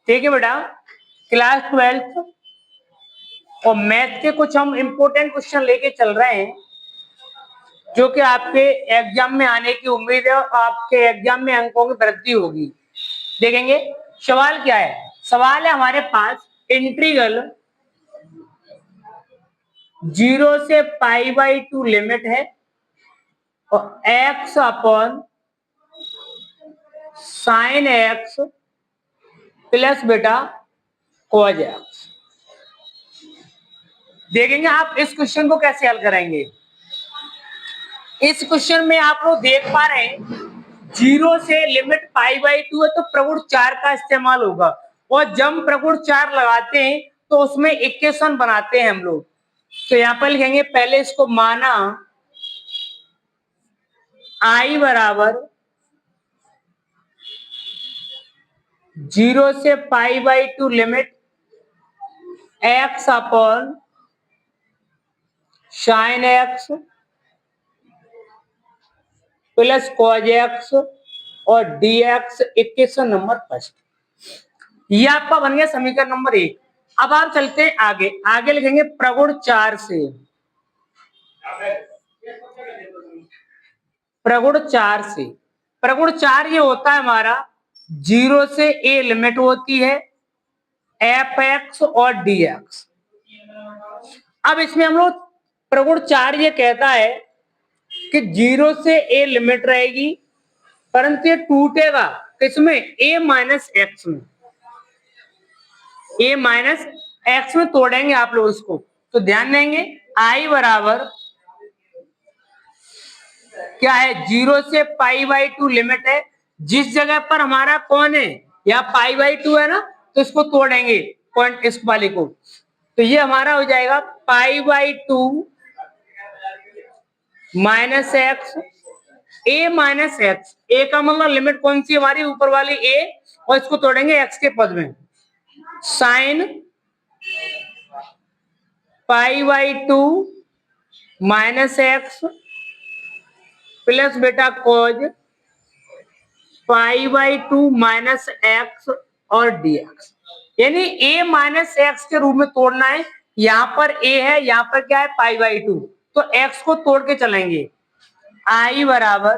ठीक है बेटा, क्लास 12 और मैथ के कुछ हम इंपॉर्टेंट क्वेश्चन लेके चल रहे हैं जो कि आपके एग्जाम में आने की उम्मीद है और आपके एग्जाम में अंकों की वृद्धि होगी। देखेंगे सवाल क्या है। सवाल है हमारे पास इंटीग्रल 0 से π/2 लिमिट है और x upon sine x plus बेटा cos x। देखेंगे आप इस क्वेश्चन को कैसे हल करेंगे। इस क्वेश्चन में आप लोग देख पा रहे हैं 0 से लिमिट π/2 है तो प्रगुण 4 का इस्तेमाल होगा और जब प्रगुण 4 लगाते हैं तो उसमें इक्वेशन बनाते हैं हम लोग। तो यहां पर लिखेंगे पहले इसको माना I बराबर 0 से π/2 limit x upon sine x plus cos x और dx इक्वेशन नंबर फर्स्ट। ये आपका बन गया समीकरण नंबर 1। अब आप चलते हैं आगे। आगे लिखेंगे प्रगुण 4 से। प्रगुण 4 से प्रगुण 4 ये होता है हमारा 0 से a लिमिट होती है fx और dx। अब इसमें हम लोग प्रगुण 4 ये कहता है कि 0 से a लिमिट रहेगी परंतु ये टूटेगा किसमें a माइनस एक्स में। a माइनस एक्स में तोड़ेंगे आप लोग इसको। तो ध्यान देंगे I बराबर क्या है 0 से π/2 लिमिट है। जिस जगह पर हमारा कौन है या π/2 है ना तो इसको तोड़ेंगे पॉइंट इस वाले को। तो ये हमारा हो जाएगा π/2 minus x a minus x. a का मतलब लिमिट कौन सी हमारी ऊपर वाली a और इसको तोड़ेंगे x के पद में साइन π/2 माइनस एक्स प्लस बेटा cos π/2 माइनस एक्स और dx। यानी a माइनस एक्स के रूप में तोड़ना है। यहाँ पर a है, यहाँ पर क्या है π/2 तो x को तोड़ के चलेंगे। I बराबर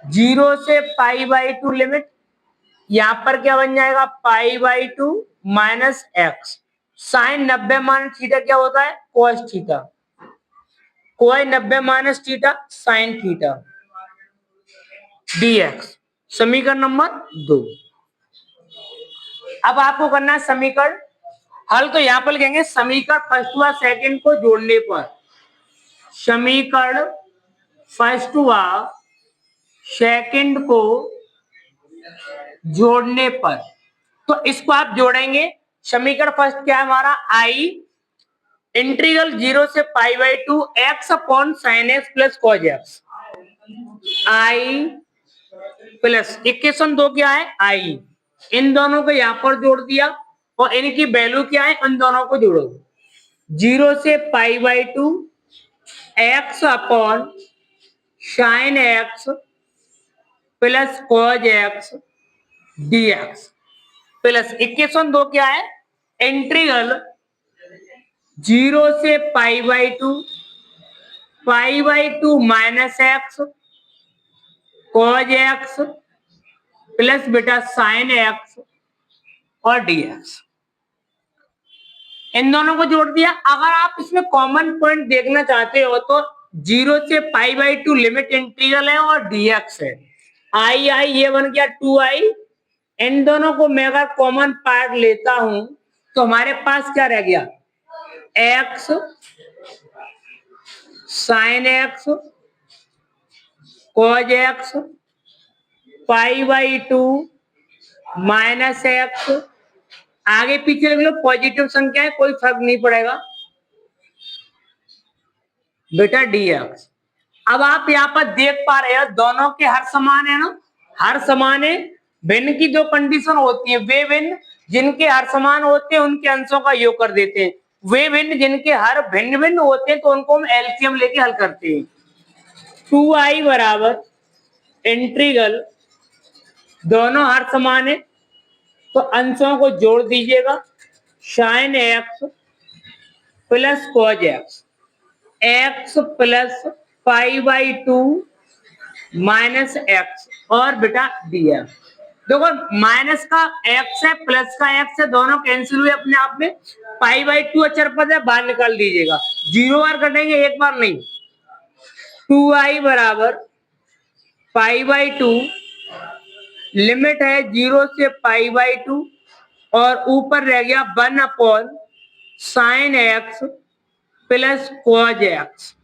0 से π/2 लिमिट, यहाँ पर क्या बन जाएगा π/2 minus x sine 90 minus theta क्या होता है cos थीटा, कोई 90 minus theta sine theta dx। समीकरण नंबर 2। अब आपको करना है समीकरण हल। तो यहां पर लिखेंगे समीकरण फर्स्ट व सेकंड को जोड़ने पर, समीकरण फर्स्ट व सेकंड को जोड़ने पर तो इसको आप जोड़ेंगे। समीकरण फर्स्ट क्या है हमारा I इंटीग्रल 0 से π/2 x upon sine x plus cos x। I plus equation 2 क्या है I, इन दोनों को यहां पर जोड़ दिया और इनकी वैल्यू क्या है इन दोनों को जोड़ो। 0 से π/2 x upon sine x plus cos x dx plus equation 2 क्या है इंटीग्रल 0 से π/2 minus x cos x plus बेटा साइन x और dx। इन दोनों को जोड़ दिया। अगर आप इसमें कॉमन पॉइंट देखना चाहते हो तो 0 से π/2 लिमिट इंटीग्रल है और dx है। I ये बन गया 2i। इन दोनों को मैं अगर कॉमन पार्ट लेता हूं तो हमारे पास क्या रह गया x sine x cos x π/2 minus x. आगे पीछे लिख लो, पॉजिटिव संख्या है कोई फर्क नहीं पड़ेगा बेटा dx। अब आप यहाँ पर देख पा रहे हो दोनों के हर समान है ना, हर समान है। भिन्न की जो कंडीशन होती है वे भिन्न, जिनके हर समान होते हैं उनके अंशों का योग कर देते हैं। वे भिन्न जिनके हर भिन्न भिन्न होते हैं तो उनको हम एलसीएम लेके हल करते हैं। 2i बराबर इंटीग्रल, दोनों हर समान है तो अंशों को जोड़ दीजिएगा, sine x plus cos x, x plus pi by to minus x और बेटा डी एक्स। देखो माइनस का एक्स है प्लस का एक्स है, दोनों कैंसिल हुए अपने आप में। पाई बाई टू अचर पद है, बाहर निकाल दीजिएगा, 0 बार कटेंगे, एक बार नहीं। 2i बराबर पाई बाई टू, लिमिट है 0 से पाई बाई टू, और ऊपर रह गया 1 upon sine x plus cos x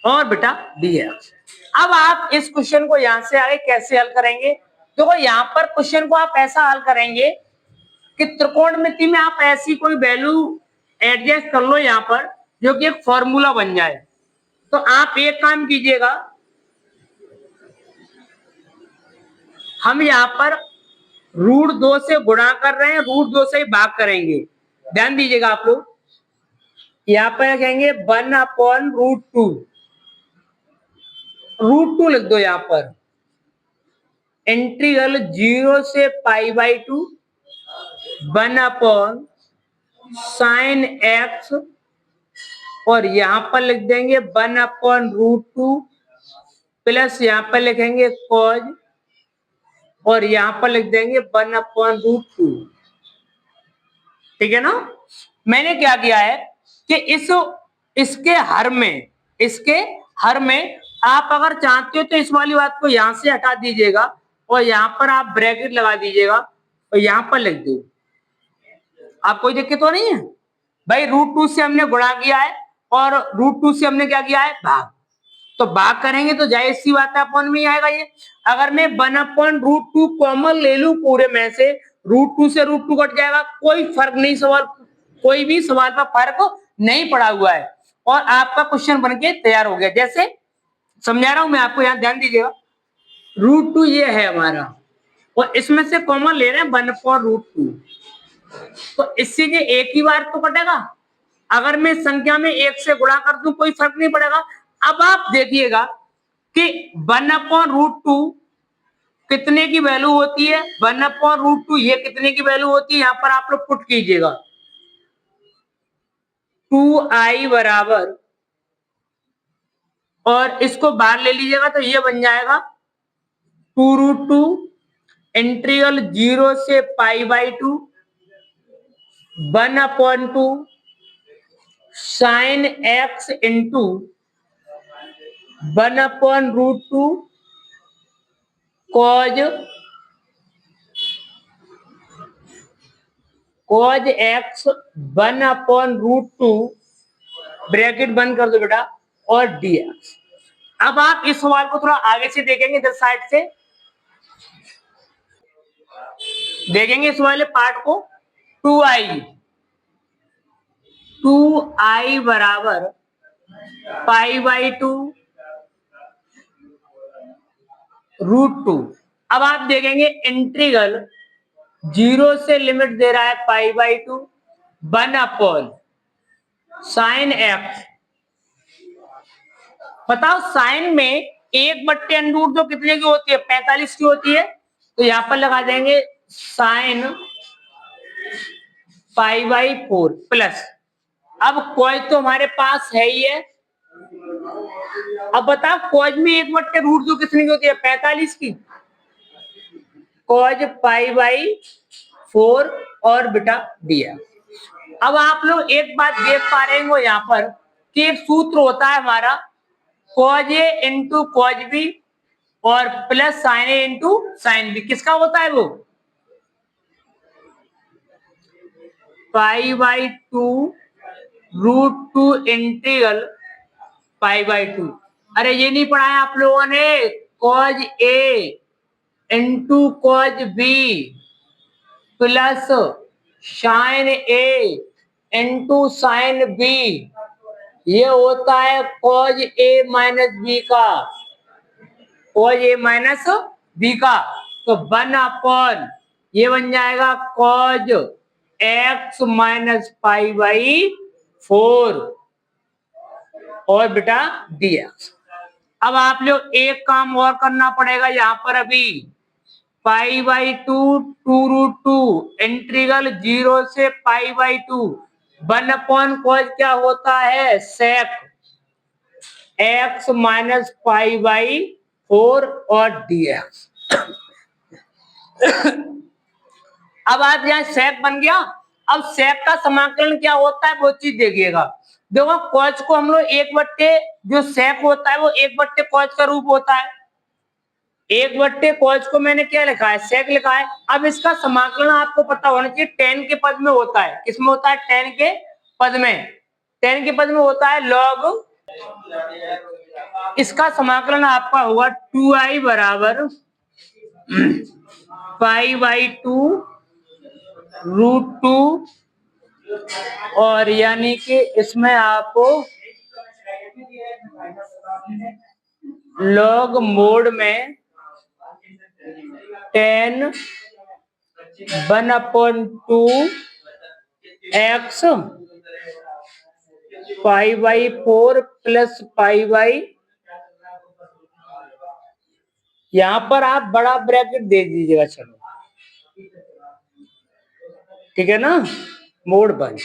और बेटा डी एक्स। अब आप इस क्वेश्चन को यहां से आगे कैसे हल करेंगे? देखो यहाँ पर क्वेश्चन को आप ऐसा हल करेंगे कि त्रिकोणमिति में आप ऐसी कोई वैल्यू एडजस्ट कर लो यहाँ पर जो कि एक फॉर्मूला बन जाए। तो आप एक काम कीजिएगा, हम यहाँ पर √2 से गुणा कर रहे हैं, √2 से ही भाग करेंगे। ध्यान दीजिएगा आप लोग, यहाँ पर कहेंगे 1 अपॉन √2, √2 लिख दो यहाँ पर, इंटीग्रल 0 से पाई by to 1 upon sine x, और यहां पर लिख देंगे 1 अपॉन √2 प्लस यहां पर लिखेंगे कॉज, और यहां पर लिख देंगे 1 अपॉन √2। ठीक है ना? मैंने क्या किया है कि इसके हर में आप अगर चाहते हो तो इस वाली बात को यहां से हटा दीजिएगा और यहां पर आप ब्रैकेट लगा दीजिएगा और यहां पर लिख दो। आप कोई दिक्कत तो नहीं है भाई, √2 से हमने गुणा किया है और √2 से हमने क्या किया है, भाग। तो भाग करेंगे तो जाहिर सी बात है अपॉन में ही आएगा ये। अगर मैं 1 अपॉन √2 कॉमन ले लूं पूरे में से, √2 से √2 कट जाएगा, कोई फर्क नहीं, कोई भी सवाल पर फर्क नहीं पड़ा हुआ है और आपका क्वेश्चन बनके तैयार हो गया। जैसे समझा रहा हूं मैं आपको, यहां ध्यान दीजिएगा, √2 ये है हमारा और इसमें से कॉमन ले रहे हैं 1 अपॉन √2, तो इससे ये एक ही बार तो कटेगा। अगर मैं संख्या में 1 से गुणा कर दूं कोई फर्क नहीं पड़ेगा। अब आप देखिएगा कि 1 अपॉन √2 कितने की वैल्यू होती है, 1 अपॉन √2 ये कितने की वैल्यू होती है, यहां पर आप लोग पुट कीजिएगा, 2i बराबर, और इसको बाहर ले लीजिएगा तो ये बन जाएगा 2√2 इंटीग्रल 0 से पाई by to 1 upon 2 sine x into 1 upon √2 cos x 1 upon √2 bracket बंद कर दो बेटा और dx। अब आप इस सवाल को थोड़ा आगे से देखेंगे, इधर साइड से देखेंगे इस वाले पार्ट को। 2i बराबर पाई बाई टू √2। अब आप देखेंगे इंटीग्रल 0 से लिमिट दे रहा है पाई by to 1 upon sine x. बताओ साइन में 1/√2 कितने की होती है, 45 की होती है, तो यहां पर लगा देंगे साइन पाई बाई 4 प्लस, अब कॉज तो हमारे पास है ही है। अब बताओ कॉज में 1/√2 कितने की होती है, 45 की, कॉज पाई बाई 4 और बेटा दिया। अब आप लोग एक बात देख पा रहे हो यहाँ पर कि एक सूत्र होता है हमारा cos A into cos B और plus sine A into sine B. किसका होता है वो, pi by two √2 integral pi by two. अरे ये नहीं पढ़ा है आप लोगों ने, cos A into cos B plus sine A into sine B, ये होता है कॉज ए माइनस बी का, कॉज ए माइनस बी का। तो 1 अपॉन ये बन जाएगा cos x minus pi by 4 और बेटा dx। अब आप लोग एक काम और करना पड़ेगा यहाँ पर, अभी π/2 2√2 इंटीग्रल 0 से π/2 1/cos क्या होता है sec x माइनस π/4 और dx। अब आप यहाँ sec बन गया। अब sec का समाकलन क्या होता है वो चीज देखिएगा। देखो cos को हम लोग 1/, जो sec होता है वो 1/, cos का रूप होता है। 1/, cos को मैंने क्या लिखा है sec लिखा है। अब इसका समाकलन आपको पता होना चाहिए tan के पद में होता है। किसमें होता है tan के पद में। tan के पद में होता है log। इसका समाकलन आपका होगा 2i बराबर π/2 √2 और यानी कि इसमें आपको log मोड में tan 1/2 x π/4 प्लस π/, यहां पर आप बड़ा ब्रैकेट दे दीजिएगा। चलो ठीक है ना, मोड पर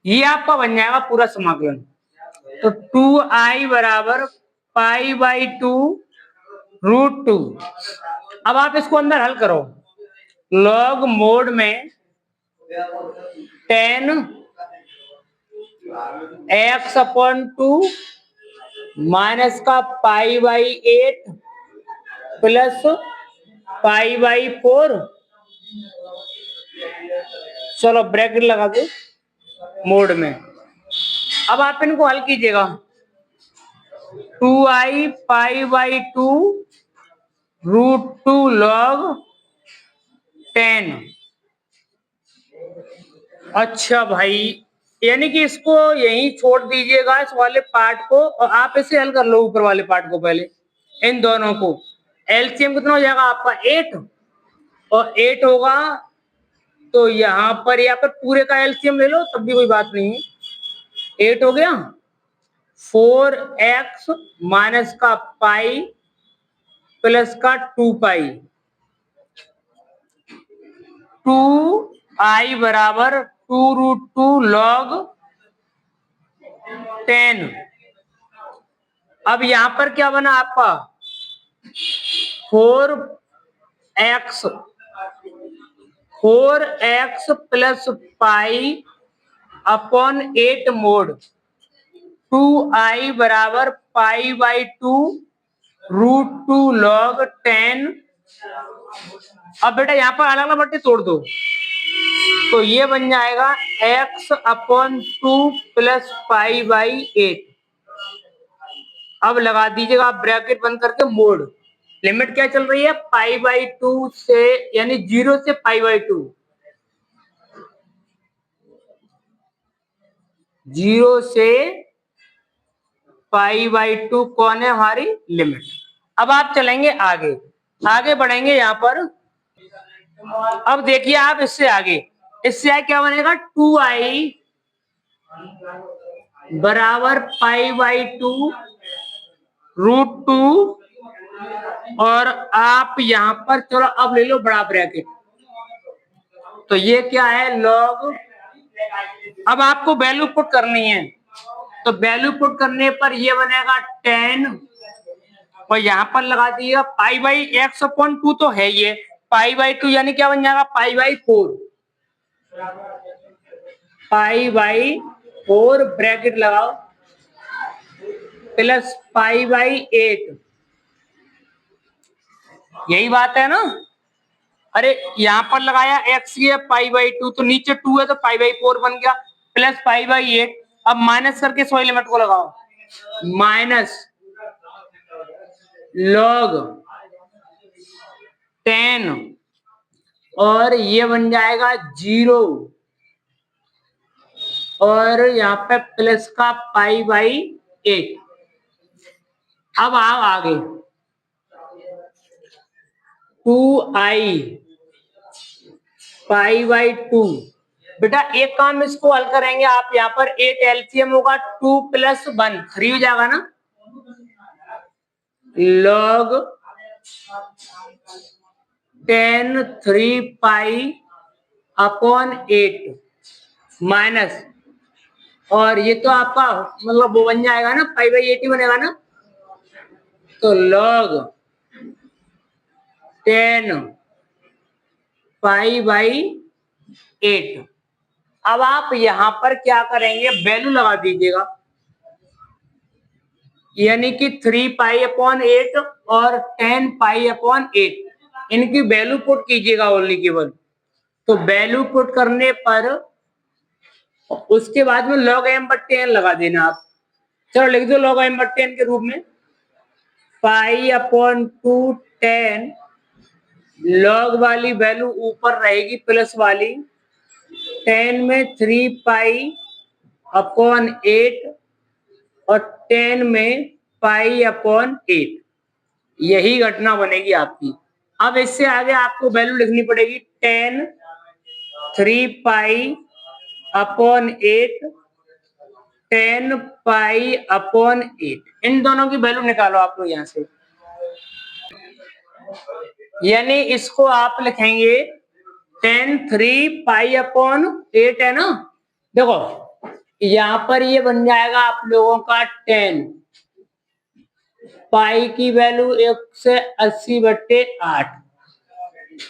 ये आपका बन जाएगा पूरा समाकलन। तो 2i बराबर π/2 √2। अब आप इसको अंदर हल करो। लॉग मोड में tan x/2 माइनस का π/8 प्लस π/4। चलो ब्रैकेट लगा दो मोड में। अब आप इनको हल कीजिएगा। 2i π/2 √2 log 10। अच्छा भाई, यानी कि इसको यहीं छोड़ दीजिएगा इस वाले पार्ट को और आप इसे हल कर लो ऊपर वाले पार्ट को पहले। इन दोनों को एलसीएम कितना हो जाएगा आपका 8 और 8 होगा तो यहाँ पर पूरे का एलसीएम ले लो तब भी कोई बात नहीं है। 8 हो गया 4x माइनस का पाई प्लस का 2π। 2i बराबर 2√2 log 10। अब यहां पर क्या बना आपका 4x प्लस π/8 मोड 2i बराबर π/2 √2 log 10। अब बेटा यहाँ पर अलग अलग बट्टे तोड़ दो तो ये बन जाएगा x/2 प्लस π/8। अब लगा दीजिएगा आप ब्रैकेट बंद करके मोड। लिमिट क्या चल रही है π/2 से, यानी 0 से π/2। 0 से π/2 कौन है हमारी लिमिट। अब आप चलेंगे आगे, आगे बढ़ेंगे यहाँ पर। अब देखिए आप इससे आगे क्या बनेगा 2i बराबर π/2 √2 और आप यहां पर चलो अब ले लो बड़ा ब्रैकेट। तो ये क्या है लॉग। अब आपको वैल्यू पुट करनी है तो वैल्यू पुट करने पर ये बनेगा 10 और यहां पर लगा दिया π/x/2 तो है ये π/2 यानी क्या बन जाएगा π/4। π/4 ब्रैकेट लगाओ प्लस π/8। यही बात है ना। अरे यहां पर लगाया x ये π/2 तो नीचे 2 है तो π/4 बन गया प्लस π/8। अब माइनस करके इस वाली लिमिट को लगाओ माइनस log 10 और ये बन जाएगा 0 और यहाँ पे प्लस का π/8। अब आओ आगे 2i π/2। बेटा एक काम इसको हल करेंगे आप यहाँ पर 8 एलसीएम होगा 2 + 1 3 हो जाएगा ना। log tan 3 pi upon 8 minus, और ये तो आपका मतलब वो बन जाएगा ना, पाई बाई 8 ही बनेगा ना, तो log 10 पाई बाई 8। अब आप यहां पर क्या करेंगे, वैल्यू लगा दीजिएगा, यानी कि 3 पाई अपॉन 8 और 10 पाई अपॉन 8, इनकी वैल्यू पुट कीजिएगा ओनली केवल। तो वैल्यू पुट करने पर उसके बाद में log m बट्टे n लगा देना आप। चलो लिख दो log m बट्टे n के रूप में, पाई अपॉन 2 10, लॉग वाली वैल्यू ऊपर रहेगी प्लस वाली, 10 में 3 पाई अपॉन 8 और 10 में पाई अपॉन 8, यही घटना बनेगी आपकी। अब इससे आगे आपको वैल्यू लिखनी पड़ेगी 10 3 पाई अपॉन 8 10 पाई अपॉन 8, इन दोनों की वैल्यू निकालो आप लोग यहां से, यानी इसको आप लिखेंगे 10 3 पाई अपॉन 8 है ना, देखो यहां पर ये बन जाएगा आप लोगों का 10, पाई की वैल्यू 1 से 80 बट्टे 8।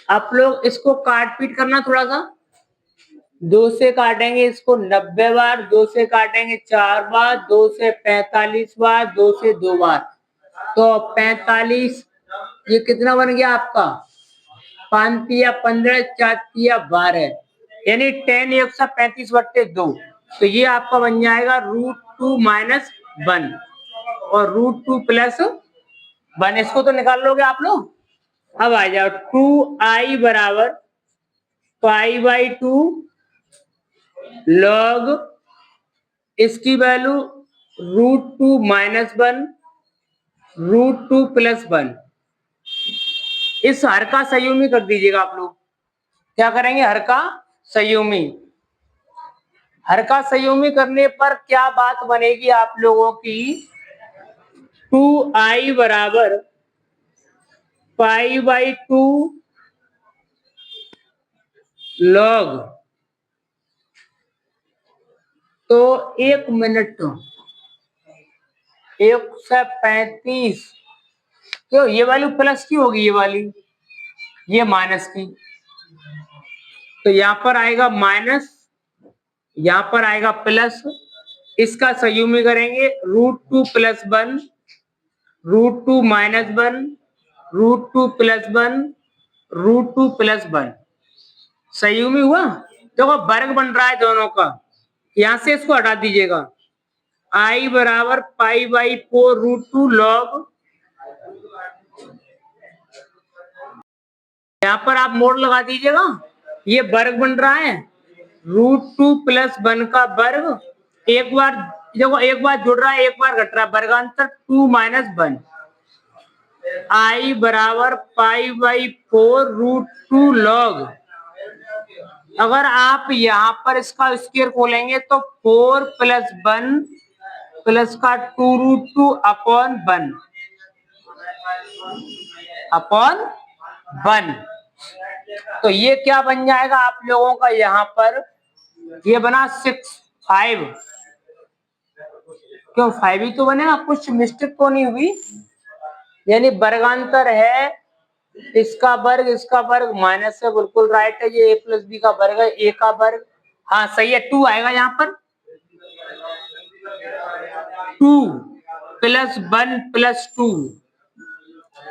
आप लोग इसको काट पीट करना थोड़ा सा, 2 से काटेंगे इसको 90 बार, 2 से काटेंगे 4 बार, 2 से 45 बार, 2 से 2 बार, तो 45, ये कितना बन गया आपका, 5 तिया 15, 4 तिया 12, यानी 10 135 बट्टे 2, तो ये आपका बन जाएगा √2 माइनस 1 और √2 प्लस 1, इसको तो निकाल लोगे आप लोग। अब आ जाओ 2i बराबर पाई बाई 2 लॉग इसकी वैल्यू √2 माइनस 1 √2 प्लस 1, इस हर का संयुमी कर दीजिएगा आप लोग। क्या करेंगे, हर का संयुमी। हर का संयुमी करने पर क्या बात बनेगी आप लोगों की, 2i बराबर पाई बाई 2 लॉग, तो 1 मिनट 135, क्यों ये वैल्यू प्लस की होगी, ये वाली ये माइनस की, तो यहां पर आएगा माइनस, यहां पर आएगा प्लस, इसका संयुमी करेंगे √2 प्लस 1 √2 माइनस 1 √2 प्लस 1 √2 प्लस 1, संयुमी हुआ, देखो वर्ग बन रहा है दोनों का, यहां से इसको हटा दीजिएगा, i बराबर पाई बाई 4 √2 लॉग, यहाँ पर आप मोड़ लगा दीजिएगा, ये वर्ग बन रहा है, √2 प्लस 1 का वर्ग, एक बार देखो एक बार जुड़ रहा है एक बार घट रहा है, वर्गांतर 2 माइनस 1, i बराबर पाई बाई 4 √2 लॉग, अगर आप यहाँ पर इसका स्क्वायर खोलेंगे तो 4 प्लस 1 प्लस का 2 √2 अपॉन 1 अपॉन 1, तो ये क्या बन जाएगा आप लोगों का, यहाँ पर ये बना 6 5, क्यों 5 ही तो बनेगा, कुछ मिस्टेक तो नहीं हुई, यानी वर्गांतर है इसका वर्ग माइनस है, बिल्कुल राइट है, ये a प्लस बी का वर्ग है, a का वर्ग, हाँ सही है, 2 आएगा यहाँ पर, 2 प्लस 1 प्लस 2,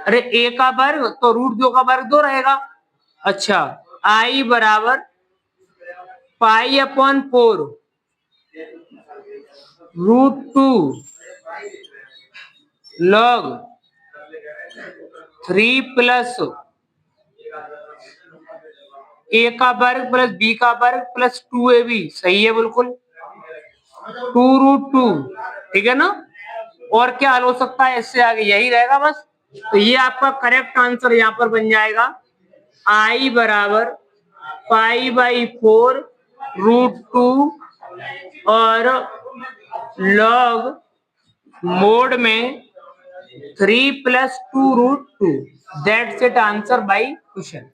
अरे a का वर्ग तो √2 का वर्ग 2 रहेगा। अच्छा, i बराबर pi upon 4 √2 log 3 plus a का वर्ग प्लस b का वर्ग प्लस 2ab, सही है बिल्कुल, 2 √2, ठीक है ना, और क्या हल हो सकता है इससे आगे, यही रहेगा बस, तो ये आपका करेक्ट आंसर यहाँ पर बन जाएगा, i बराबर पाई बाई 4 √2 और लॉग मोड में 3 plus 2 √2, that's it answer by question.